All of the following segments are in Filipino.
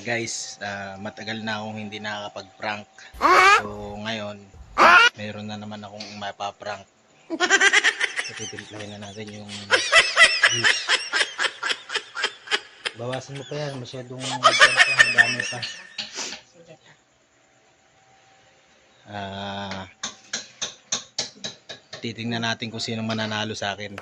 Guys, matagal na akong hindi nakakapag-prank. So ngayon, mayroon na naman akong mapaprank. Titimplahin na natin yung juice. Bawasan mo pa yan, masyadong madami pa. Titingnan natin kung sino mananalo sa akin.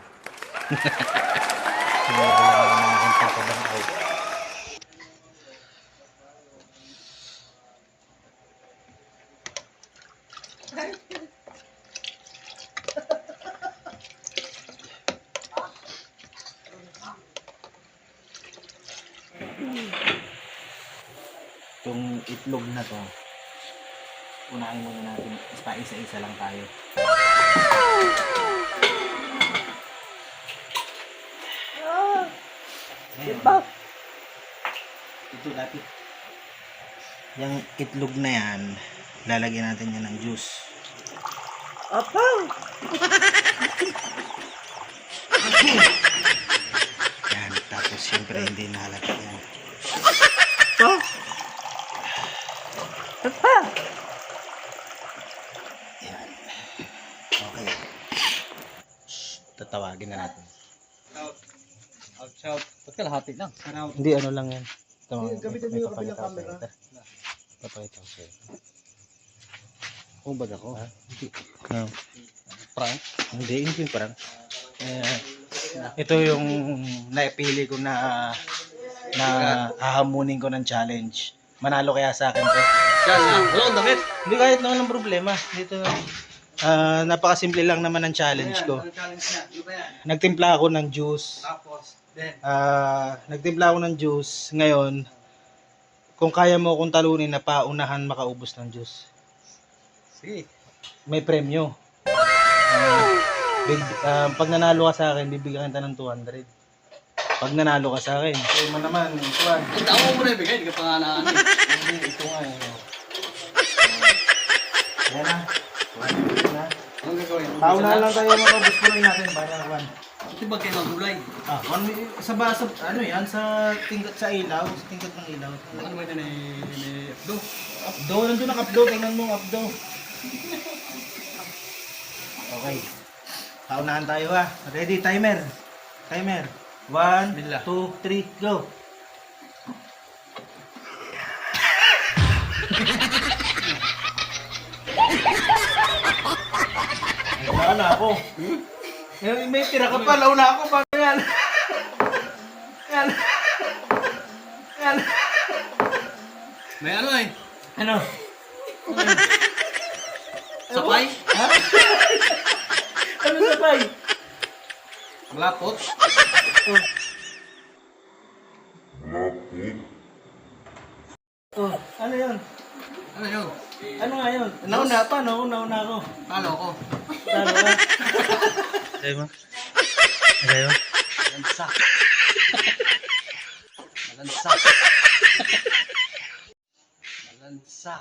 Itong itlog na to, unahin muna natin, pa isa-isa lang tayo. Ngayon, ito dati. Yung itlog na yan, lalagyan natin yan ng juice. Apaw! Yan, tapos siyempre hindi nahalata yan. Yan. Okay. Tatawagin na natin. Shout. Ba't kalahati lang? Hindi, ano lang yan. Gamitin mo yung kabilang camera. Papakita ko sa'yo. Kung baga ko? Hindi. No. Prank? Hindi yung prank. Ito yung naipili ko na hahamunin ko ng challenge. Manalo kaya sa akin to? Yan lang. Wala akong damit. Hindi, kahit naman ng problema. Dito, napakasimple lang naman ang challenge ko. Nagtimpla ako ng juice. Nagtimpla ako ng juice. Ngayon, kung kaya mo akong talunin na paunahan makaubos ng juice, Sige. may premyo. Pag nanalo ka sa akin, bibigyan kita ng 200. Pag nanalo ka sa akin, so mo naman, ituan. Ang tao mo na ibigay, hindi ka pa nga naan. Hindi, ito nga eh. Yan na. Anong gagawin? Paunahan lang tayo makaubos ko rin natin. Para one. Ito ba kayo magulay? Sa basa, ano yan, sa tingkat sa ilaw, sa tingkat ng ilaw. Ano ba ito ni Abdo? Abdo, nandun ang abdo, tingnan mo abdo. Okay. Paunahan tayo ha. Ready, timer. Timer. 1, 2, 3, go. Ay, na ako. May tira ka pa, launa ako. Paano yan? Yan. Yan. May ano eh? Ano? Sapay? Ha? Ano sabay? Malapot? Oh, ano yun? Ano yun? Ano nga yun? Nauna pa, no? Nauna ako. Talo ko. Talo ka. Sabi mo? Sabi mo? Malansa. Malansa. Malansa.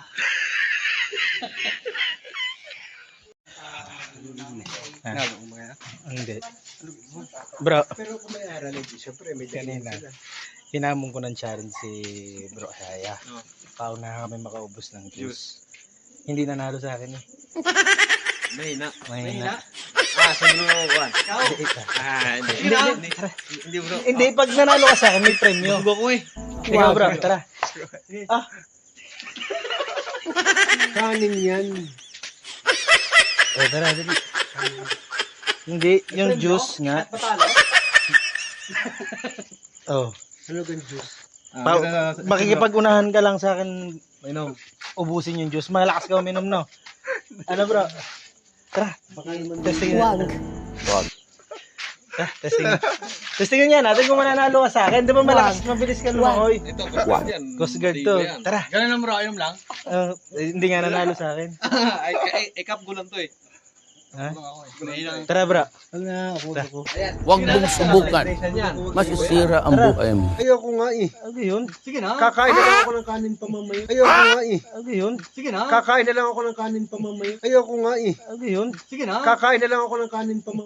Nalo ko ba kaya? Hindi. Bro, Pero kung may aral, siyempre may kanina, hinamon ko ng challenge si Bro Shaya. Pauna kami makaubos ng juice. Hindi nanalo sa akin eh. Mahina. Mahina. Sa Bro Juan. Ikaw? Hindi bro. Hindi, pag nanalo ka sa akin, may premyo. Gusto ko eh. Ikaw bro, tara. Ah, Kanin yan. oh, tara, dali. Hindi, yung juice nga. Patalo? Oh. Ano kang juice? Makikipag-unahan ka lang sa akin, Minom. ubusin yung juice. Malakas ka uminom, no? Ano bro? Tara, testing na. Testing. Testingin niya natin kung mananalo ka sa akin. Di ba malakas, mabilis ka lumangoy? Ito, Coast Guard yan. Coast Guard to. Tara. Ganun lang bro, inom lang. Hindi nga nanalo sa akin. Ay, cup gulan to eh. Ha? May Tara bro. Wala, ako. Huwag mong subukan. Masisira ang buhay mo. Ayoko nga eh. Ano yun? Sige na. Kakain na lang ako ng kanin pa mamaya. Ayoko nga eh. Ano yun? Sige na. Kakain na lang ako ng kanin pa mamaya. Ayoko nga eh. Ano yun? Sige na. Kakain na lang ako ng kanin pa mamaya.